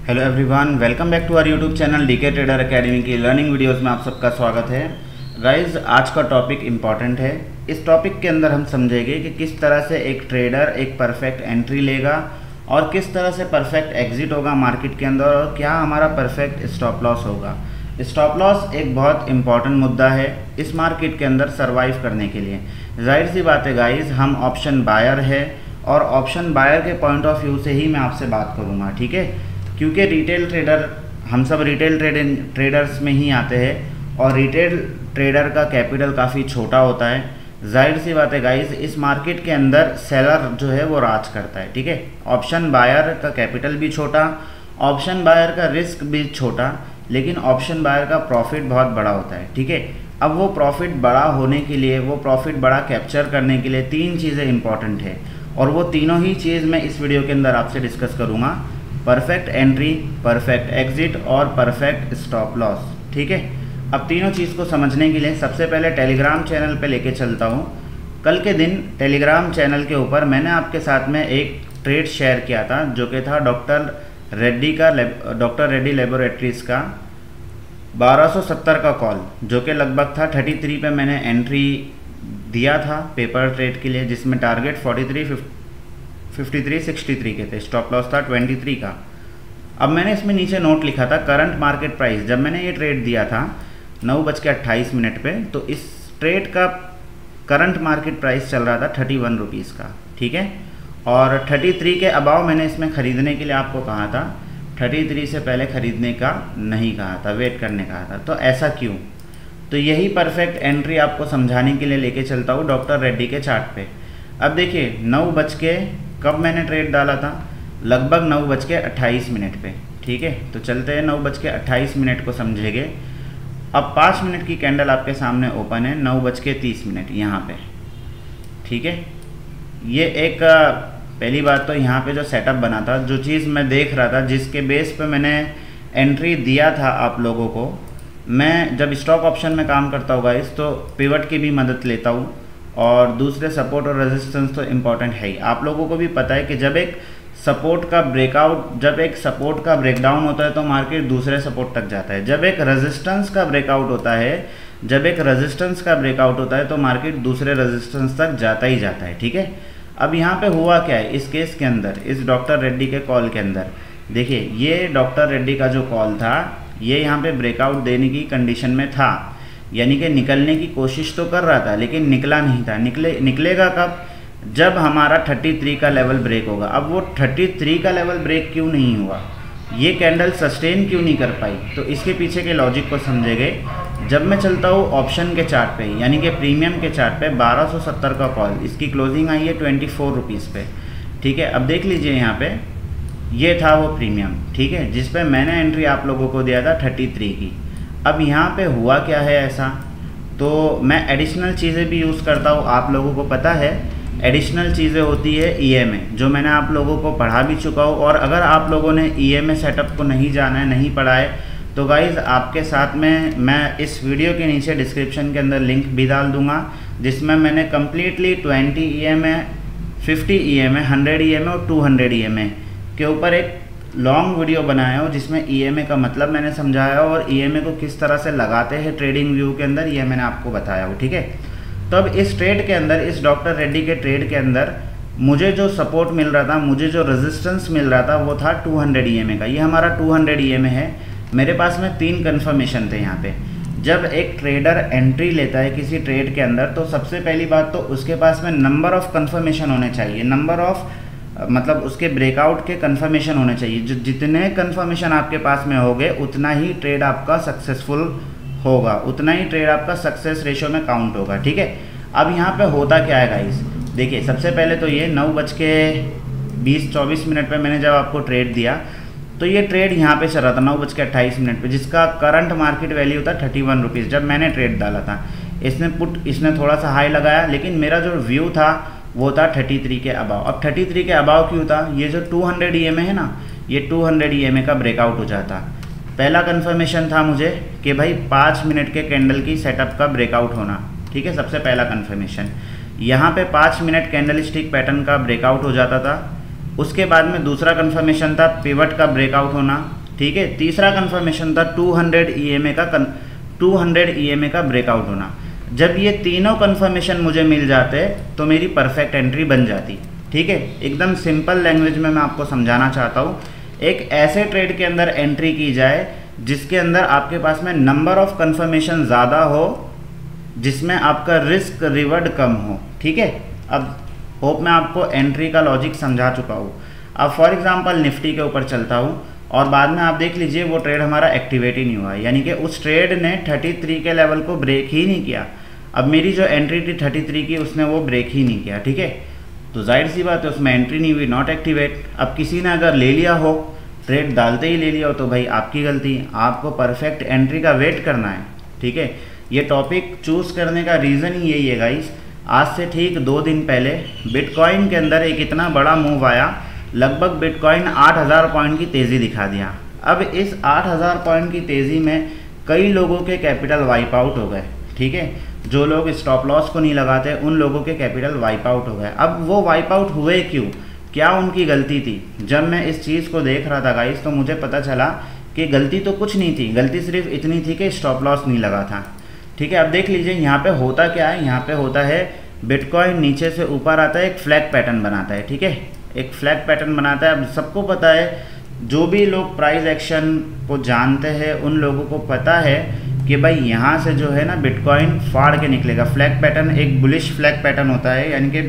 Hello everyone, welcome back to our YouTube channel DK trader academy की learning videos में आप सबका स्वागत है। गाइस, आज का टॉपिक इम्पॉर्टेंट है। इस टॉपिक के अंदर हम समझेंगे कि किस तरह से एक ट्रेडर एक परफेक्ट एंट्री लेगा और किस तरह से परफेक्ट एग्जिट होगा मार्केट के अंदर और क्या हमारा परफेक्ट स्टॉप लॉस होगा। स्टॉप लॉस एक बहुत इंपॉर्टेंट मुद्दा है इस मार्केट के अंदर सर्वाइव करने के लिए। जाहिर सी बात है गाइस, हम ऑप्शन बायर है और ऑप्शन बायर के पॉइंट ऑफ व्यू से ही मैं आपसे बात करूँगा, ठीक है। क्योंकि रिटेल ट्रेडर, हम सब रिटेल ट्रेडर्स में ही आते हैं और रिटेल ट्रेडर का कैपिटल काफ़ी छोटा होता है। जाहिर सी बात है गाइस, इस मार्केट के अंदर सेलर जो है वो राज करता है, ठीक है। ऑप्शन बायर का कैपिटल भी छोटा, ऑप्शन बायर का रिस्क भी छोटा, लेकिन ऑप्शन बायर का प्रॉफिट बहुत बड़ा होता है, ठीक है। अब वो प्रॉफिट बड़ा होने के लिए, वो प्रॉफिट बड़ा कैप्चर करने के लिए तीन चीज़ें इंपॉर्टेंट है और वो तीनों ही चीज़ मैं इस वीडियो के अंदर आपसे डिस्कस करूँगा। परफेक्ट एंट्री, परफेक्ट एग्जिट और परफेक्ट स्टॉप लॉस, ठीक है। अब तीनों चीज़ को समझने के लिए सबसे पहले टेलीग्राम चैनल पे लेके चलता हूँ। कल के दिन टेलीग्राम चैनल के ऊपर मैंने आपके साथ में एक ट्रेड शेयर किया था जो कि था डॉक्टर रेड्डी लेबोरेटरीज़ का 1270 का कॉल, जो कि लगभग था 33 पे मैंने एंट्री दिया था पेपर ट्रेड के लिए, जिसमें टारगेट 5363 के थे, स्टॉप लॉस था 23 का। अब मैंने इसमें नीचे नोट लिखा था करंट मार्केट प्राइस। जब मैंने ये ट्रेड दिया था 9:28 पे, तो इस ट्रेड का करंट मार्केट प्राइस चल रहा था 31 रुपीज़ का, ठीक है। और 33 के अबाव मैंने इसमें ख़रीदने के लिए आपको कहा था, 33 से पहले ख़रीदने का नहीं कहा था, वेट करने कहा था। तो ऐसा क्यों? तो यही परफेक्ट एंट्री आपको समझाने के लिए लेके चलता हूँ डॉक्टर रेड्डी के चार्ट पे। अब देखिए, 9 कब मैंने ट्रेड डाला था, लगभग 9:28 पे, ठीक है। तो चलते हैं 9:28 को समझेंगे। अब 5 मिनट की कैंडल आपके सामने ओपन है 9:30 यहाँ पे, ठीक है। ये एक पहली बात तो यहाँ पे जो सेटअप बना था, जो चीज़ मैं देख रहा था, जिसके बेस पे मैंने एंट्री दिया था आप लोगों को। मैं जब स्टॉक ऑप्शन में काम करता हूँ गाइस, तो पिवट की भी मदद लेता हूँ और दूसरे सपोर्ट और रेजिस्टेंस तो इम्पॉर्टेंट है ही। आप लोगों को भी पता है कि जब एक सपोर्ट का ब्रेकडाउन होता है तो मार्केट दूसरे सपोर्ट तक जाता है। जब एक रेजिस्टेंस का ब्रेकआउट होता है तो मार्केट दूसरे रेजिस्टेंस तक जाता ही जाता है, ठीक है। अब यहाँ पे हुआ क्या है इस केस के अंदर, इस डॉक्टर रेड्डी के कॉल के अंदर, देखिए ये डॉक्टर रेड्डी का जो कॉल था, ये यहाँ पे ब्रेकआउट देने की कंडीशन में था, यानी कि निकलने की कोशिश तो कर रहा था लेकिन निकला नहीं था। निकलेगा कब? जब हमारा 33 का लेवल ब्रेक होगा। अब वो 33 का लेवल ब्रेक क्यों नहीं हुआ, ये कैंडल सस्टेन क्यों नहीं कर पाई, तो इसके पीछे के लॉजिक को समझेंगे। जब मैं चलता हूँ ऑप्शन के चार्ट पे, यानी कि प्रीमियम के चार्ट पे, 1270 का कॉल, इसकी क्लोजिंग आई है 24 रुपीज़ पे, ठीक है। अब देख लीजिए यहाँ पे, ये था वो प्रीमियम, ठीक है, जिस पे मैंने एंट्री आप लोगों को दिया था 33 की। अब यहाँ पे हुआ क्या है ऐसा, तो मैं एडिशनल चीज़ें भी यूज़ करता हूँ, आप लोगों को पता है एडिशनल चीज़ें होती है EMA, जो मैंने आप लोगों को पढ़ा भी चुका हूँ। और अगर आप लोगों ने EMA सेटअप को नहीं जाना है, नहीं पढ़ा है, तो गाइज़ आपके साथ में मैं इस वीडियो के नीचे डिस्क्रिप्शन के अंदर लिंक भी डाल दूँगा, जिसमें मैंने कम्प्लीटली 20 EMA, 50 EMA, 100 EMA और 200 EMA के ऊपर एक लॉन्ग वीडियो बनाया हो, जिसमें EMA का मतलब मैंने समझाया और EMA को किस तरह से लगाते हैं ट्रेडिंग व्यू के अंदर, ये मैंने आपको बताया हो, ठीक है। तो अब इस ट्रेड के अंदर, इस डॉक्टर रेड्डी के ट्रेड के अंदर मुझे जो सपोर्ट मिल रहा था, मुझे जो रेजिस्टेंस मिल रहा था, वो था 200 EMA का। ये हमारा 200 EMA है। मेरे पास में 3 कन्फर्मेशन थे यहाँ पे। जब एक ट्रेडर एंट्री लेता है किसी ट्रेड के अंदर, तो सबसे पहली बात तो उसके पास में नंबर ऑफ़ कन्फर्मेशन होने चाहिए, नंबर ऑफ़ मतलब उसके ब्रेकआउट के कन्फर्मेशन होने चाहिए। जो जितने कन्फर्मेशन आपके पास में होंगे उतना ही ट्रेड आपका सक्सेसफुल होगा, उतना ही ट्रेड आपका सक्सेस रेशो में काउंट होगा, ठीक है। अब यहाँ पे होता क्या है गाइस, देखिए सबसे पहले तो ये 9:24 पे मैंने जब आपको ट्रेड दिया, तो ये ट्रेड यहाँ पे चल रहा था 9:28 पे, जिसका करंट मार्केट वैल्यू था 31 रुपीज़ जब मैंने ट्रेड डाला था। इसने थोड़ा सा हाई लगाया, लेकिन मेरा जो व्यू था वो था 33 के अबाव। अब 33 के अबाव क्यों था, ये जो 200 EMA है ना, ये 200 EMA का ब्रेकआउट हो जाता। पहला कन्फर्मेशन था मुझे कि भाई 5 मिनट के कैंडल की सेटअप का ब्रेकआउट होना, ठीक है, सबसे पहला कन्फर्मेशन। यहाँ पे 5 मिनट कैंडल स्टिक पैटर्न का ब्रेकआउट हो जाता था, उसके बाद में दूसरा कंफर्मेशन था पिवट का ब्रेकआउट होना, ठीक है। तीसरा कंफर्मेशन था 200 EMA का ब्रेकआउट होना। जब ये तीनों कंफर्मेशन मुझे मिल जाते तो मेरी परफेक्ट एंट्री बन जाती, ठीक है। एकदम सिंपल लैंग्वेज में मैं आपको समझाना चाहता हूँ, एक ऐसे ट्रेड के अंदर एंट्री की जाए जिसके अंदर आपके पास में नंबर ऑफ कंफर्मेशन ज़्यादा हो, जिसमें आपका रिस्क रिवॉर्ड कम हो, ठीक है। अब होप मैं आपको एंट्री का लॉजिक समझा चुका हूँ। अब फॉर एग्जांपल निफ्टी के ऊपर चलता हूँ और बाद में आप देख लीजिए वो ट्रेड हमारा एक्टिवेट ही नहीं हुआ, यानी कि उस ट्रेड ने 33 के लेवल को ब्रेक ही नहीं किया। अब मेरी जो एंट्री थी 33 की, उसने वो ब्रेक ही नहीं किया, ठीक है। तो जाहिर सी बात है उसमें एंट्री नहीं हुई, नॉट एक्टिवेट। अब किसी ने अगर ले लिया हो, ट्रेड डालते ही ले लिया हो, तो भाई आपकी गलती, आपको परफेक्ट एंट्री का वेट करना है, ठीक है। ये टॉपिक चूज़ करने का रीज़न ही यही है गाइस। आज से ठीक 2 दिन पहले बिटकॉइन के अंदर एक इतना बड़ा मूव आया, लगभग बिटकॉइन 8000 पॉइंट की तेज़ी दिखा दिया। अब इस 8000 पॉइंट की तेज़ी में कई लोगों के कैपिटल वाइप आउट हो गए, ठीक है। जो लोग स्टॉप लॉस को नहीं लगाते उन लोगों के कैपिटल वाइप आउट हो गए। अब वो वाइप आउट हुए क्यों, क्या उनकी गलती थी? जब मैं इस चीज़ को देख रहा था गाइस तो मुझे पता चला कि गलती तो कुछ नहीं थी, गलती सिर्फ इतनी थी कि स्टॉप लॉस नहीं लगा था, ठीक है। अब देख लीजिए यहाँ पे होता क्या है, यहाँ पे होता है बिटकॉइन नीचे से ऊपर आता है, एक फ्लैग पैटर्न बनाता है, ठीक है। एक फ्लैग पैटर्न बनाता है। अब सबको पता है, जो भी लोग प्राइस एक्शन को जानते हैं उन लोगों को पता है कि भाई यहाँ से जो है ना बिटकॉइन फाड़ के निकलेगा। फ्लैग पैटर्न एक बुलिश फ्लैग पैटर्न होता है, यानी कि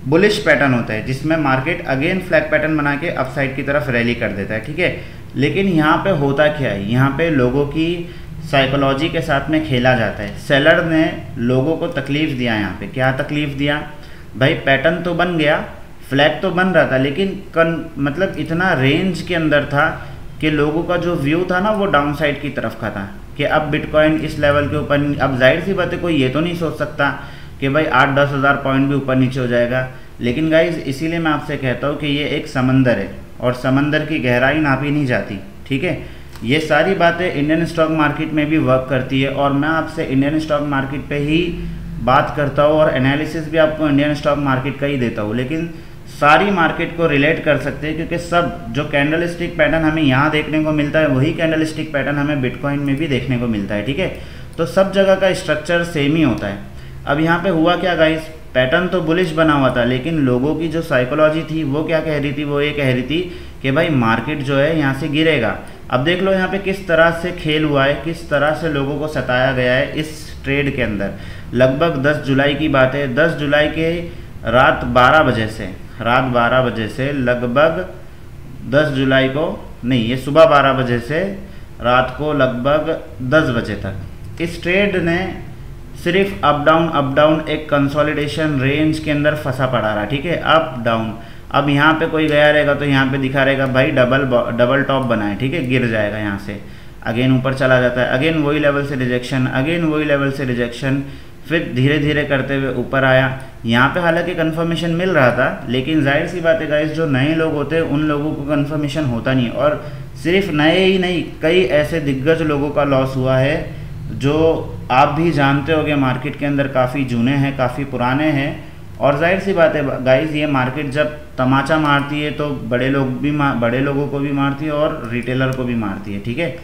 बुलिश पैटर्न होता है जिसमें मार्केट अगेन फ्लैग पैटर्न बना के अपसाइड की तरफ रैली कर देता है, ठीक है। लेकिन यहाँ पे होता क्या है, यहाँ पे लोगों की साइकोलॉजी के साथ में खेला जाता है। सेलर ने लोगों को तकलीफ़ दिया, यहाँ पे क्या तकलीफ़ दिया भाई, पैटर्न तो बन गया, फ्लैग तो बन रहा था, लेकिन मतलब इतना रेंज के अंदर था कि लोगों का जो व्यू था ना वो डाउन साइड की तरफ का था कि अब बिटकॉइन इस लेवल के ऊपर। अब जाहिर सी बात है कोई ये तो नहीं सोच सकता कि भाई 8-10 हज़ार पॉइंट भी ऊपर नीचे हो जाएगा। लेकिन गाइज इसीलिए मैं आपसे कहता हूँ कि ये एक समंदर है और समंदर की गहराई नापी नहीं जाती, ठीक है। ये सारी बातें इंडियन स्टॉक मार्केट में भी वर्क करती है और मैं आपसे इंडियन स्टॉक मार्केट पे ही बात करता हूँ और एनालिसिस भी आपको इंडियन स्टॉक मार्केट का ही देता हूँ, लेकिन सारी मार्केट को रिलेट कर सकते हैं क्योंकि सब जो कैंडल स्टिक पैटर्न हमें यहाँ देखने को मिलता है वही कैंडल स्टिक पैटर्न हमें बिटकॉइन में भी देखने को मिलता है, ठीक है। तो सब जगह का स्ट्रक्चर सेम ही होता है। अब यहाँ पे हुआ क्या गाइस, पैटर्न तो बुलिश बना हुआ था, लेकिन लोगों की जो साइकोलॉजी थी वो क्या कह रही थी, वो ये कह रही थी कि भाई मार्केट जो है यहाँ से गिरेगा। अब देख लो यहाँ पे किस तरह से खेल हुआ है, किस तरह से लोगों को सताया गया है इस ट्रेड के अंदर। लगभग 10 जुलाई की बात है, 10 जुलाई के रात 12 बजे से लगभग 10 जुलाई को नहीं, ये सुबह 12 बजे से रात को लगभग 10 बजे तक इस ट्रेड ने सिर्फ अप डाउन एक कंसोलिडेशन रेंज के अंदर फंसा पड़ा रहा, ठीक है, अप डाउन। अब यहाँ पे कोई गया रहेगा तो यहाँ पे दिखा रहेगा भाई डबल टॉप बना है, ठीक है, गिर जाएगा यहाँ से, अगेन ऊपर चला जाता है, अगेन वही लेवल से रिजेक्शन, अगेन वही लेवल से रिजेक्शन, फिर धीरे धीरे करते हुए ऊपर आया। यहाँ पे हालांकि कंफर्मेशन मिल रहा था, लेकिन जाहिर सी बात है गाइस जो नए लोग होते हैं उन लोगों को कंफर्मेशन होता नहीं, और सिर्फ नए ही नहीं कई ऐसे दिग्गज लोगों का लॉस हुआ है जो आप भी जानते होंगे मार्केट के अंदर काफ़ी जूने हैं, काफ़ी पुराने हैं। और जाहिर सी बात है गाइस ये मार्केट जब तमाचा मारती है तो बड़े लोगों को भी मारती है और रिटेलर को भी मारती है, ठीक है।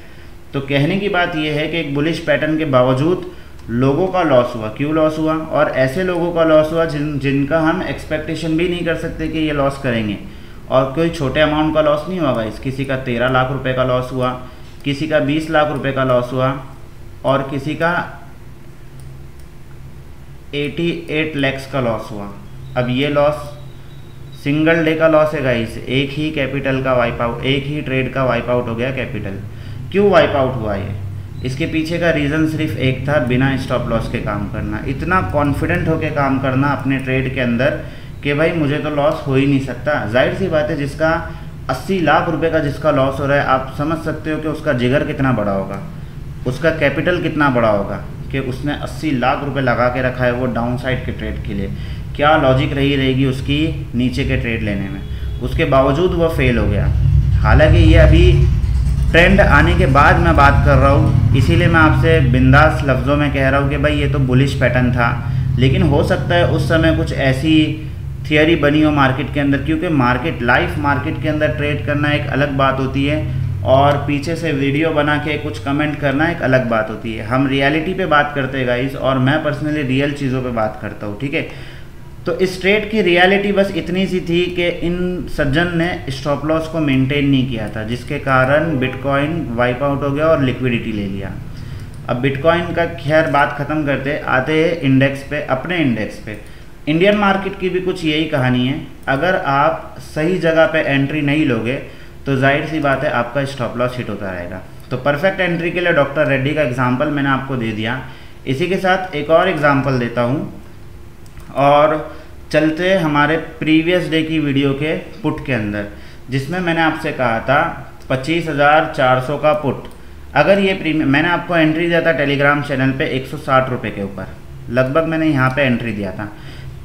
तो कहने की बात यह है कि एक बुलिश पैटर्न के बावजूद लोगों का लॉस हुआ। क्यों लॉस हुआ? और ऐसे लोगों का लॉस हुआ जिनका हम एक्सपेक्टेशन भी नहीं कर सकते कि ये लॉस करेंगे, और कोई छोटे अमाउंट का लॉस नहीं हुआ गाइस। किसी का 13 लाख रुपए का लॉस हुआ, किसी का 20 लाख रुपए का लॉस हुआ, और किसी का 88 लाख का लॉस हुआ। अब ये लॉस सिंगल डे का लॉस है गाइस, एक ही कैपिटल का वाइप आउट, एक ही ट्रेड का वाइप आउट हो गया कैपिटल। क्यों वाइप आउट हुआ ये? इसके पीछे का रीज़न सिर्फ एक था, बिना स्टॉप लॉस के काम करना, इतना कॉन्फिडेंट होकर काम करना अपने ट्रेड के अंदर कि भाई मुझे तो लॉस हो ही नहीं सकता। जाहिर सी बात है जिसका 80 लाख रुपए का जिसका लॉस हो रहा है, आप समझ सकते हो कि उसका जिगर कितना बड़ा होगा, उसका कैपिटल कितना बड़ा होगा कि उसने 80 लाख रुपए लगा के रखा है वो डाउन साइड के ट्रेड के लिए। क्या लॉजिक रही रहेगी उसकी नीचे के ट्रेड लेने में, उसके बावजूद वो फेल हो गया। हालांकि ये अभी ट्रेंड आने के बाद मैं बात कर रहा हूँ, इसीलिए मैं आपसे बिंदास लफ्ज़ों में कह रहा हूँ कि भाई ये तो बुलिश पैटर्न था, लेकिन हो सकता है उस समय कुछ ऐसी थियरी बनी हो मार्केट के अंदर, क्योंकि मार्केट लाइव मार्केट के अंदर ट्रेड करना एक अलग बात होती है और पीछे से वीडियो बना के कुछ कमेंट करना एक अलग बात होती है। हम रियलिटी पे बात करते हैं गाइस, और मैं पर्सनली रियल चीज़ों पे बात करता हूँ, ठीक है। तो इस ट्रेड की रियलिटी बस इतनी सी थी कि इन सज्जन ने स्टॉप लॉस को मेंटेन नहीं किया था, जिसके कारण बिटकॉइन वाइप आउट हो गया और लिक्विडिटी ले लिया। अब बिटकॉइन का खैर बात ख़त्म करते आते हैं इंडेक्स पे, अपने इंडेक्स पे। इंडियन मार्केट की भी कुछ यही कहानी है। अगर आप सही जगह पे एंट्री नहीं लोगे तो जाहिर सी बात है आपका स्टॉप लॉस हिट होता रहेगा। तो परफेक्ट एंट्री के लिए डॉक्टर रेड्डी का एग्जांपल मैंने आपको दे दिया। इसी के साथ एक और एग्जांपल देता हूँ और चलते हमारे प्रीवियस डे की वीडियो के पुट के अंदर, जिसमें मैंने आपसे कहा था 25,400 का पुट। अगर ये प्रीमियम मैंने आपको एंट्री दिया था टेलीग्राम चैनल पे 160 रुपये के ऊपर, लगभग मैंने यहाँ पे एंट्री दिया था।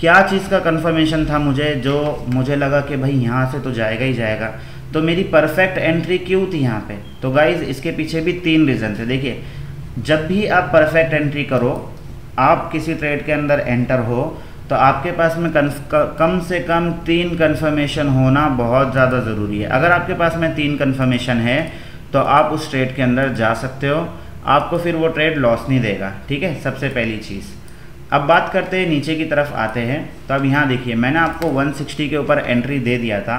क्या चीज़ का कंफर्मेशन था मुझे, जो मुझे लगा कि भाई यहाँ से तो जाएगा ही जाएगा, तो मेरी परफेक्ट एंट्री क्यों थी यहाँ पे? तो गाइज इसके पीछे भी 3 रीज़न थे। देखिए, जब भी आप परफेक्ट एंट्री करो, आप किसी ट्रेड के अंदर एंटर हो, तो आपके पास में कम से कम 3 कन्फर्मेशन होना बहुत ज़्यादा ज़रूरी है। अगर आपके पास में 3 कन्फर्मेशन है तो आप उस ट्रेड के अंदर जा सकते हो, आपको फिर वो ट्रेड लॉस नहीं देगा, ठीक है, सबसे पहली चीज़। अब बात करते हैं नीचे की तरफ आते हैं। तो अब यहाँ देखिए, मैंने आपको 160 के ऊपर एंट्री दे दिया था,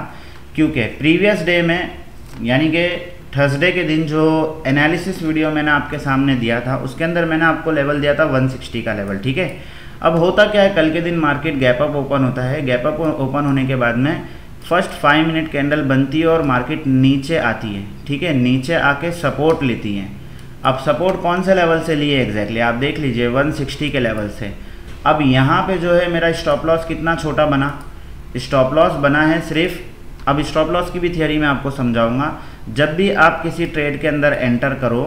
क्योंकि प्रीवियस डे में यानी कि थर्सडे के दिन जो एनालिसिस वीडियो मैंने आपके सामने दिया था, उसके अंदर मैंने आपको लेवल दिया था 160 का लेवल, ठीक है। अब होता क्या है, कल के दिन मार्केट गैप अप ओपन होता है। गैप अप ओपन होने के बाद में फर्स्ट 5 मिनट कैंडल बनती है और मार्केट नीचे आती है, ठीक है, नीचे आके सपोर्ट लेती है। अब सपोर्ट कौन से लेवल से लिए एग्जैक्टली आप देख लीजिए, 160 के लेवल से। अब यहाँ पे जो है मेरा स्टॉप लॉस कितना छोटा बना, स्टॉप लॉस बना है सिर्फ, अब स्टॉप लॉस की भी थियरी मैं आपको समझाऊंगा। जब भी आप किसी ट्रेड के अंदर एंटर करो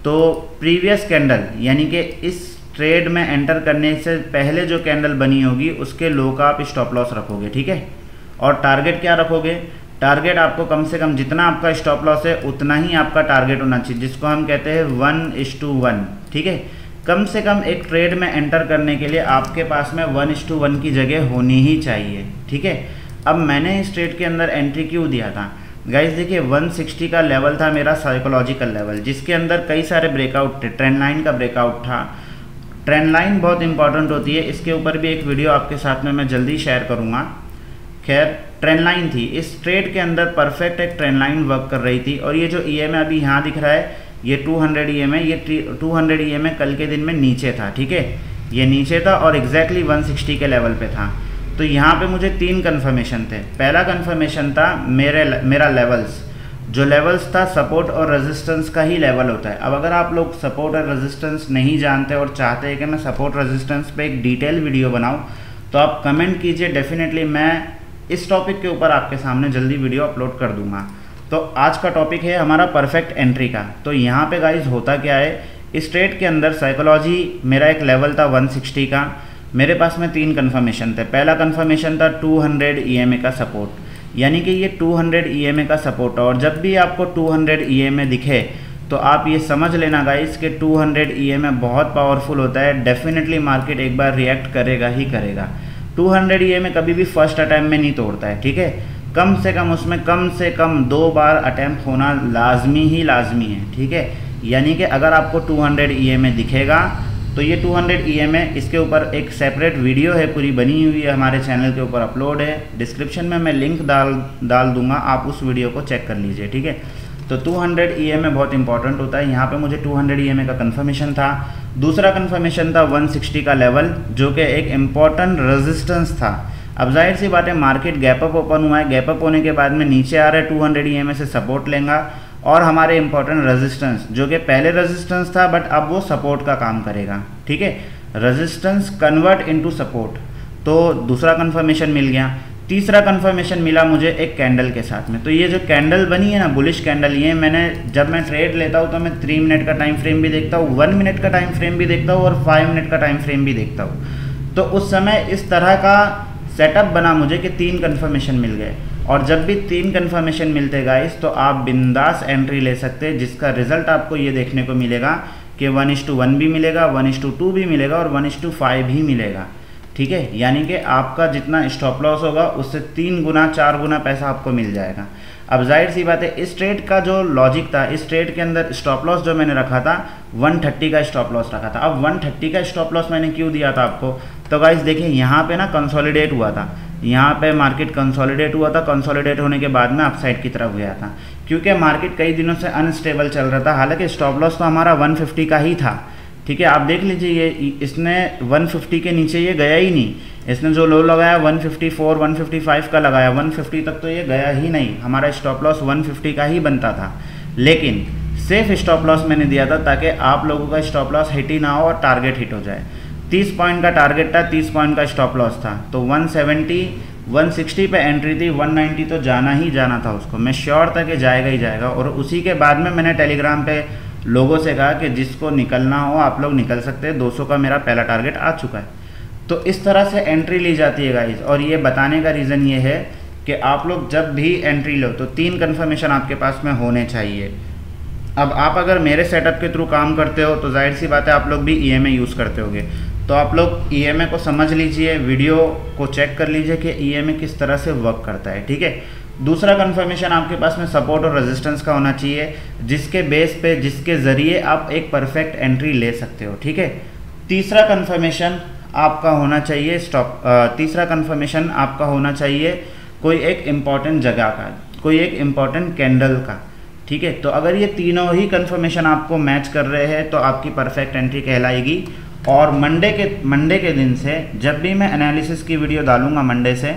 तो प्रीवियस कैंडल यानी कि इस ट्रेड में एंटर करने से पहले जो कैंडल बनी होगी उसके लो का आप स्टॉप लॉस रखोगे, ठीक है। और टारगेट क्या रखोगे, टारगेट आपको कम से कम जितना आपका स्टॉप लॉस है उतना ही आपका टारगेट होना चाहिए, जिसको हम कहते हैं 1:1, ठीक है। कम से कम एक ट्रेड में एंटर करने के लिए आपके पास में 1:1 की जगह होनी ही चाहिए, ठीक है। अब मैंने इस ट्रेड के अंदर एंट्री क्यों दिया था गाइस, देखिए 160 का लेवल था मेरा साइकोलॉजिकल लेवल, जिसके अंदर कई सारे ब्रेकआउट थे। ट्रेंड लाइन का ब्रेकआउट था। ट्रेंड लाइन बहुत इंपॉर्टेंट होती है, इसके ऊपर भी एक वीडियो आपके साथ में मैं जल्दी शेयर करूँगा। खैर, ट्रेंड लाइन थी इस ट्रेड के अंदर, परफेक्ट एक ट्रेंड लाइन वर्क कर रही थी। और ये जो EMA अभी यहाँ दिख रहा है, ये 200 EMA, ये 200 EMA कल के दिन में नीचे था, ठीक है, ये नीचे था और एग्जैक्टली 160 के लेवल पे था। तो यहाँ पे मुझे 3 कन्फर्मेशन थे। पहला कन्फर्मेशन था मेरा लेवल्स, जो लेवल्स था सपोर्ट और रेजिस्टेंस का ही लेवल होता है। अब अगर आप लोग सपोर्ट और रेजिस्टेंस नहीं जानते और चाहते हैं कि मैं सपोर्ट रेजिस्टेंस पे एक डिटेल वीडियो बनाऊँ, तो आप कमेंट कीजिए, डेफिनेटली मैं इस टॉपिक के ऊपर आपके सामने जल्दी वीडियो अपलोड कर दूंगा। तो आज का टॉपिक है हमारा परफेक्ट एंट्री का। तो यहाँ पे गाइज होता क्या है, इस ट्रेड के अंदर साइकोलॉजी मेरा एक लेवल था 160 का, मेरे पास में 3 कन्फर्मेशन थे। पहला कन्फर्मेशन था 200 EMA का सपोर्ट, यानी कि ये 200 EMA का सपोर्ट। और जब भी आपको 200 EMA दिखे तो आप ये समझ लेना गाइस कि 200 EMA बहुत पावरफुल होता है, डेफिनेटली मार्केट एक बार रिएक्ट करेगा ही करेगा। 200 EMA कभी भी फर्स्ट अटैम्प्ट में नहीं तोड़ता है, ठीक है, कम से कम उसमें कम से कम 2 बार अटैम्प्ट होना लाजमी है, ठीक है। यानी कि अगर आपको 200 EMA दिखेगा तो ये 200 EMA, इसके ऊपर एक सेपरेट वीडियो है पूरी बनी हुई है, हमारे चैनल के ऊपर अपलोड है, डिस्क्रिप्शन में मैं लिंक डाल दूंगा, आप उस वीडियो को चेक कर लीजिए, ठीक है। तो 200 EMA बहुत इंपॉर्टेंट होता है। यहाँ पे मुझे 200 EMA का कन्फर्मेशन था। दूसरा कन्फर्मेशन था 160 का लेवल, जो कि एक इम्पॉर्टेंट रेजिस्टेंस था। अब जाहिर सी बात है, मार्केट गैप अप ओपन हुआ है, गैप अप होने के बाद में नीचे आ रहा है, 200 EMA से सपोर्ट लेगा और हमारे इंपॉर्टेंट रेजिस्टेंस, जो कि पहले रेजिस्टेंस था बट अब वो सपोर्ट का काम करेगा, ठीक है, रेजिस्टेंस कन्वर्ट इनटू सपोर्ट। तो दूसरा कन्फर्मेशन मिल गया। तीसरा कन्फर्मेशन मिला मुझे एक कैंडल के साथ में। तो ये जो कैंडल बनी है ना, बुलिश कैंडल, ये मैंने जब मैं ट्रेड लेता हूँ तो मैं 3 मिनट का टाइम फ्रेम भी देखता हूँ, 1 मिनट का टाइम फ्रेम भी देखता हूँ और 5 मिनट का टाइम फ्रेम भी देखता हूँ। तो उस समय इस तरह का सेटअप बना मुझे कि 3 कन्फर्मेशन मिल गए। और जब भी 3 कन्फर्मेशन मिलते गाइस तो आप बिंदास एंट्री ले सकते हैं, जिसका रिजल्ट आपको ये देखने को मिलेगा कि 1:1 भी मिलेगा, 1:2 भी मिलेगा और 1:5 भी मिलेगा। ठीक है, यानी कि आपका जितना स्टॉप लॉस होगा उससे 3 गुना 4 गुना पैसा आपको मिल जाएगा। अब जाहिर सी बात है इस ट्रेड का जो लॉजिक था, इस ट्रेड के अंदर स्टॉप लॉस जो मैंने रखा था 130 का स्टॉप लॉस रखा था। अब 130 का स्टॉप लॉस मैंने क्यों दिया था आपको, तो गाइस देखिए यहाँ पे ना कंसोलिडेट हुआ था, यहाँ पे मार्केट कंसोलिडेट हुआ था, कंसोलिडेट होने के बाद में अपसाइड की तरफ गया था, क्योंकि मार्केट कई दिनों से अनस्टेबल चल रहा था। हालांकि स्टॉप लॉस तो हमारा 150 का ही था, ठीक है। आप देख लीजिए ये इसने 150 के नीचे ये गया ही नहीं, इसने जो लो लगाया 154 155 का लगाया, 150 तक तो ये गया ही नहीं, हमारा स्टॉप लॉस 150 का ही बनता था। लेकिन सेफ स्टॉप लॉस मैंने दिया था ताकि आप लोगों का स्टॉप लॉस हिट ही ना हो और टारगेट हिट हो जाए। 30 पॉइंट का टारगेट था, 30 पॉइंट का स्टॉप लॉस था, तो 170 160 पे एंट्री थी, 190 तो जाना ही जाना था उसको, मैं श्योर था कि जाएगा ही जाएगा। और उसी के बाद में मैंने टेलीग्राम पे लोगों से कहा कि जिसको निकलना हो आप लोग निकल सकते हैं, 200 का मेरा पहला टारगेट आ चुका है। तो इस तरह से एंट्री ली जाती है गाइस। और ये बताने का रीज़न ये है कि आप लोग जब भी एंट्री लो तो 3 कन्फर्मेशन आपके पास में होने चाहिए। अब आप अगर मेरे सेटअप के थ्रू काम करते हो तो जाहिर सी बात है आप लोग भी EMA यूज़ करते होगे, तो आप लोग EMA को समझ लीजिए, वीडियो को चेक कर लीजिए कि EMA किस तरह से वर्क करता है, ठीक है। दूसरा कन्फर्मेशन आपके पास में सपोर्ट और रेजिस्टेंस का होना चाहिए, जिसके बेस पे, जिसके ज़रिए आप एक परफेक्ट एंट्री ले सकते हो, ठीक है। तीसरा कन्फर्मेशन आपका होना चाहिए तीसरा कन्फर्मेशन आपका होना चाहिए कोई एक इम्पॉर्टेंट जगह का, कोई एक इम्पॉर्टेंट कैंडल का, ठीक है। तो अगर ये तीनों ही कन्फर्मेशन आपको मैच कर रहे हैं तो आपकी परफेक्ट एंट्री कहलाएगी। और मंडे के दिन से जब भी मैं एनालिसिस की वीडियो डालूंगा मंडे से,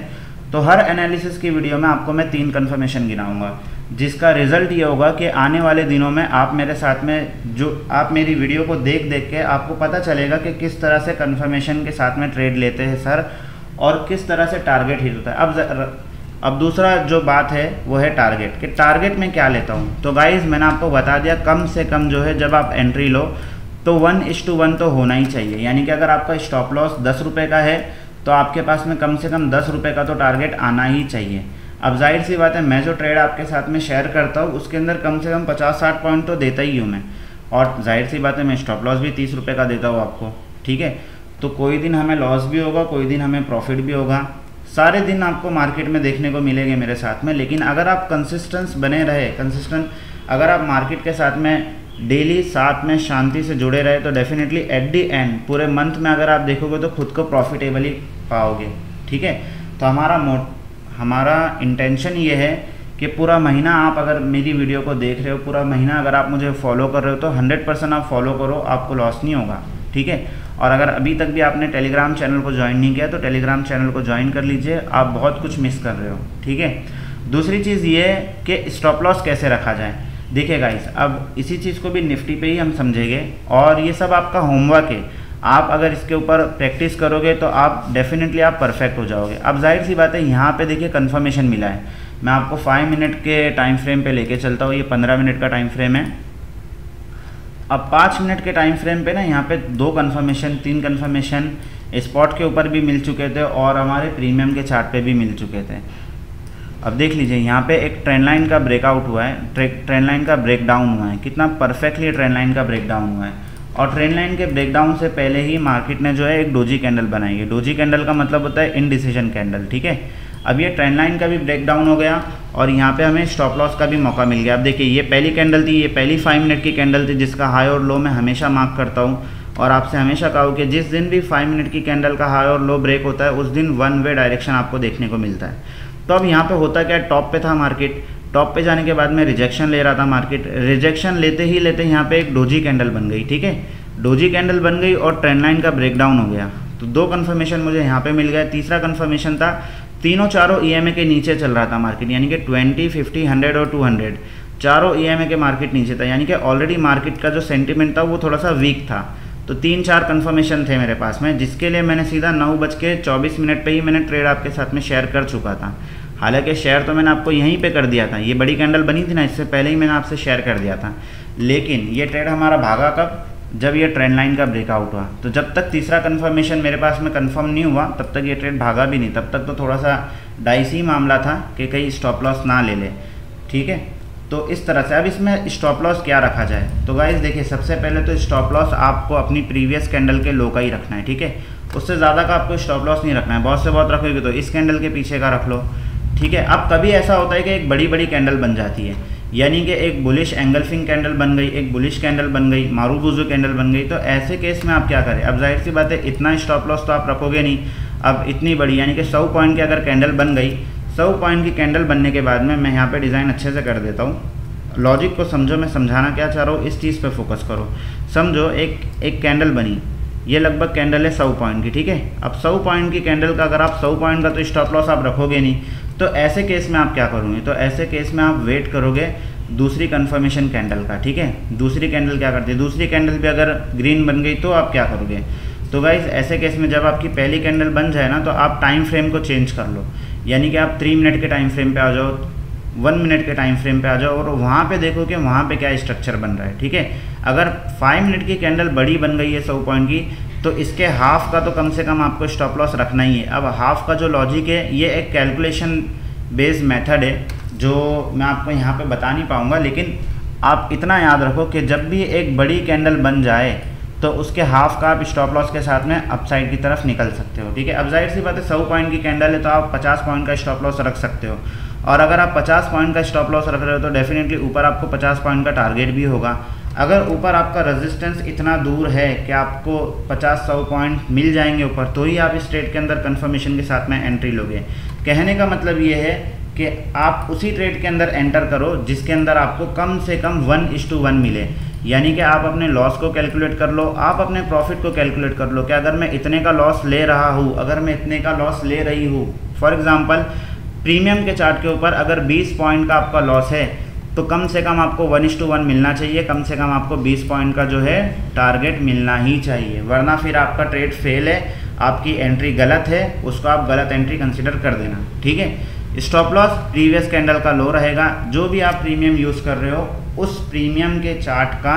तो हर एनालिसिस की वीडियो में आपको मैं 3 कन्फर्मेशन गिनाऊंगा, जिसका रिजल्ट ये होगा कि आने वाले दिनों में आप मेरे साथ में जो आप मेरी वीडियो को देख के आपको पता चलेगा कि किस तरह से कन्फर्मेशन के साथ में ट्रेड लेते हैं सर, और किस तरह से टारगेट हिट होता है। अब दूसरा जो बात है वो है टारगेट, कि टारगेट में क्या लेता हूँ। तो गाइज़ मैंने आपको बता दिया, कम से कम जो है जब आप एंट्री लो तो 1:1 तो होना ही चाहिए, यानी कि अगर आपका स्टॉप लॉस 10 रुपये का है तो आपके पास में कम से कम 10 रुपये का तो टारगेट आना ही चाहिए। अब जाहिर सी बात है मैं जो ट्रेड आपके साथ में शेयर करता हूँ उसके अंदर कम से कम 50-60 पॉइंट तो देता ही हूँ मैं, और जाहिर सी बात है मैं स्टॉप लॉस भी 30 रुपये का देता हूँ आपको, ठीक है। तो कोई दिन हमें लॉस भी होगा, कोई दिन हमें प्रॉफिट भी होगा, सारे दिन आपको मार्केट में देखने को मिलेंगे मेरे साथ में। लेकिन अगर आप कंसिस्टेंस बने रहे, अगर आप मार्केट के साथ में डेली साथ में शांति से जुड़े रहे, तो डेफिनेटली एट दी एंड पूरे मंथ में अगर आप देखोगे तो खुद को प्रॉफिटेबली पाओगे, ठीक है। तो हमारा इंटेंशन ये है कि पूरा महीना आप अगर मेरी वीडियो को देख रहे हो, पूरा महीना अगर आप मुझे फॉलो कर रहे हो तो 100% आप फॉलो करो, आपको लॉस नहीं होगा, ठीक है। और अगर अभी तक भी आपने टेलीग्राम चैनल को ज्वाइन नहीं किया तो टेलीग्राम चैनल को ज्वाइन कर लीजिए, आप बहुत कुछ मिस कर रहे हो, ठीक है। दूसरी चीज़ ये कि स्टॉप लॉस कैसे रखा जाए। देखिए गाइस, अब इसी चीज़ को भी निफ्टी पे ही हम समझेंगे, और ये सब आपका होमवर्क है। आप अगर इसके ऊपर प्रैक्टिस करोगे तो आप डेफिनेटली आप परफेक्ट हो जाओगे। अब जाहिर सी बात है यहाँ पे देखिए कन्फर्मेशन मिला है, मैं आपको 5 मिनट के टाइम फ्रेम पे लेके चलता हूँ, ये 15 मिनट का टाइम फ्रेम है। अब 5 मिनट के टाइम फ्रेम पे ना यहाँ पे 2 कन्फर्मेशन 3 कन्फर्मेशन स्पॉट के ऊपर भी मिल चुके थे और हमारे प्रीमियम के चार्ट पे भी मिल चुके थे। अब देख लीजिए यहाँ पे एक ट्रेंड लाइन का ब्रेकआउट हुआ है, ट्रेंड लाइन का ब्रेकडाउन हुआ है, कितना परफेक्टली ट्रेंड लाइन का ब्रेकडाउन हुआ है। और ट्रेंड लाइन के ब्रेकडाउन से पहले ही मार्केट ने जो है एक डोजी कैंडल बनाई है। डोजी कैंडल का मतलब होता है इनडिसीजन कैंडल, ठीक है। अब ये ट्रेंड लाइन का भी ब्रेकडाउन हो गया और यहाँ पे हमें स्टॉप लॉस का भी मौका मिल गया। अब देखिए ये पहली कैंडल थी, ये पहली 5 मिनट की कैंडल थी जिसका हाई और लो मैं हमेशा मार्क करता हूँ, और आपसे हमेशा कहा कि जिस दिन भी 5 मिनट की कैंडल का हाई और लो ब्रेक होता है उस दिन 1 वे डायरेक्शन आपको देखने को मिलता है। तो अब यहाँ पे होता क्या, टॉप पे था मार्केट, टॉप पे जाने के बाद में रिजेक्शन ले रहा था मार्केट, रिजेक्शन लेते ही लेते यहाँ पे एक डोजी कैंडल बन गई, ठीक है। डोजी कैंडल बन गई और ट्रेंड लाइन का ब्रेकडाउन हो गया, तो 2 कन्फर्मेशन मुझे यहाँ पे मिल गया। तीसरा कन्फर्मेशन था, तीनों चारों EMA के नीचे चल रहा था मार्केट, यानी कि 20, 50, 100 और 200 चारों EMA के मार्केट नीचे था, यानी कि ऑलरेडी मार्केट का जो सेंटिमेंट था वो थोड़ा सा वीक था। तो 3-4 कन्फर्मेशन थे मेरे पास में, जिसके लिए मैंने सीधा 9:24 पे ही मैंने ट्रेड आपके साथ में शेयर कर चुका था। हालांकि शेयर तो मैंने आपको यहीं पे कर दिया था, ये बड़ी कैंडल बनी थी ना, इससे पहले ही मैंने आपसे शेयर कर दिया था। लेकिन ये ट्रेड हमारा भागा कब, जब ये ट्रेंड लाइन का ब्रेकआउट हुआ। तो जब तक तीसरा कन्फर्मेशन मेरे पास में कंफर्म नहीं हुआ तब तक ये ट्रेड भागा भी नहीं, तब तक तो थोड़ा सा डाइसी मामला था कि कहीं स्टॉप लॉस ना ले ले, ठीक है। तो इस तरह से अब इसमें स्टॉप लॉस क्या रखा जाए, तो गाइस देखिए सबसे पहले तो स्टॉप लॉस आपको अपनी प्रीवियस कैंडल के लो का ही रखना है, ठीक है। उससे ज़्यादा का आपको स्टॉप लॉस नहीं रखना है। बहुत से बहुत रखोगे तो इस कैंडल के पीछे का रख लो, ठीक है। अब कभी ऐसा होता है कि एक बड़ी बड़ी कैंडल बन जाती है, यानी कि एक बुलिश एंगल्फिंग कैंडल बन गई, एक बुलिश कैंडल बन गई, मारूबुजू कैंडल बन गई, तो ऐसे केस में आप क्या करें। अब जाहिर सी बात है इतना स्टॉप लॉस तो आप रखोगे नहीं। अब इतनी बड़ी यानी कि 100 पॉइंट की अगर कैंडल बन गई, 100 पॉइंट की कैंडल बनने के बाद में मैं यहाँ पे डिज़ाइन अच्छे से कर देता हूँ। लॉजिक को समझो, मैं समझाना क्या चाह रहा हूँ, इस चीज़ पे फोकस करो। समझो एक कैंडल बनी, ये लगभग कैंडल है 100 पॉइंट की, ठीक है। अब 100 पॉइंट की कैंडल का अगर आप 100 पॉइंट का तो स्टॉप लॉस आप रखोगे नहीं, तो ऐसे केस में आप क्या करोगे, तो ऐसे केस में आप वेट करोगे दूसरी कंफर्मेशन कैंडल का, ठीक है। दूसरी कैंडल क्या करती है, दूसरी कैंडल भी अगर ग्रीन बन गई तो आप क्या करोगे। तो गाइस ऐसे केस में जब आपकी पहली कैंडल बन जाए ना, तो आप टाइम फ्रेम को चेंज कर लो, यानी कि आप 3 मिनट के टाइम फ्रेम पे आ जाओ, 1 मिनट के टाइम फ्रेम पे आ जाओ और वहाँ पे देखो कि वहाँ पे क्या स्ट्रक्चर बन रहा है, ठीक है। अगर 5 मिनट की कैंडल बड़ी बन गई है 100 पॉइंट की, तो इसके हाफ का तो कम से कम आपको स्टॉप लॉस रखना ही है। अब हाफ का जो लॉजिक है, ये एक कैलकुलेशन बेस्ड मेथड है जो मैं आपको यहाँ पे बता नहीं पाऊँगा, लेकिन आप इतना याद रखो कि जब भी एक बड़ी कैंडल बन जाए तो उसके हाफ का आप स्टॉप लॉस के साथ में अपसाइड की तरफ निकल सकते हो, ठीक है। अब जाहिर सी बात है 100 पॉइंट की कैंडल है तो आप 50 पॉइंट का स्टॉप लॉस रख सकते हो, और अगर आप 50 पॉइंट का स्टॉप लॉस रख रहे हो तो डेफिनेटली ऊपर आपको 50 पॉइंट का टारगेट भी होगा। अगर ऊपर आपका रेजिस्टेंस इतना दूर है कि आपको 50-100 पॉइंट मिल जाएंगे ऊपर, तो ही आप इस ट्रेड के अंदर कंफर्मेशन के साथ में एंट्री लोगे। कहने का मतलब ये है कि आप उसी ट्रेड के अंदर एंटर करो जिसके अंदर आपको कम से कम 1:1 मिले, यानी कि आप अपने लॉस को कैलकुलेट कर लो, आप अपने प्रॉफिट को कैलकुलेट कर लो कि अगर मैं इतने का लॉस ले रहा हूँ, अगर मैं इतने का लॉस ले रही हूँ, फॉर एग्जांपल प्रीमियम के चार्ट के ऊपर अगर 20 पॉइंट का आपका लॉस है, तो कम से कम आपको 1:1 मिलना चाहिए, कम से कम आपको 20 पॉइंट का जो है टारगेट मिलना ही चाहिए, वरना फिर आपका ट्रेड फेल है, आपकी एंट्री गलत है, उसको आप गलत एंट्री कंसिडर कर देना, ठीक है। स्टॉप लॉस प्रीवियस कैंडल का लो रहेगा, जो भी आप प्रीमियम यूज़ कर रहे हो उस प्रीमियम के चार्ट का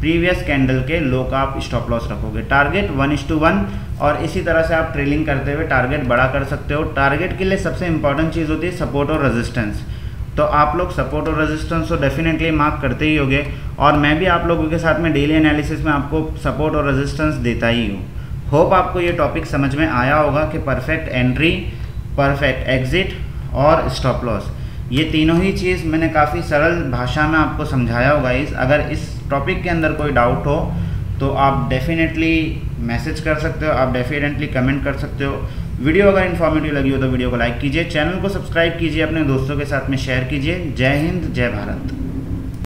प्रीवियस कैंडल के लो का आप स्टॉप लॉस रखोगे। टारगेट 1:1, और इसी तरह से आप ट्रेलिंग करते हुए टारगेट बड़ा कर सकते हो। टारगेट के लिए सबसे इंपॉर्टेंट चीज़ होती है सपोर्ट और रेजिस्टेंस, तो आप लोग सपोर्ट और रेजिस्टेंस तो डेफिनेटली मार्क करते ही होगे, और मैं भी आप लोगों के साथ में डेली एनालिसिस में आपको सपोर्ट और रेजिस्टेंस देता ही हूँ। होप आपको ये टॉपिक समझ में आया होगा कि परफेक्ट एंट्री, परफेक्ट एग्जिट और स्टॉप लॉस, ये तीनों ही चीज़ मैंने काफ़ी सरल भाषा में आपको समझाया होगा। अगर इस टॉपिक के अंदर कोई डाउट हो तो आप डेफिनेटली मैसेज कर सकते हो, आप डेफिनेटली कमेंट कर सकते हो। वीडियो अगर इन्फॉर्मेटिव लगी हो तो वीडियो को लाइक कीजिए, चैनल को सब्सक्राइब कीजिए, अपने दोस्तों के साथ में शेयर कीजिए। जय हिंद, जय भारत।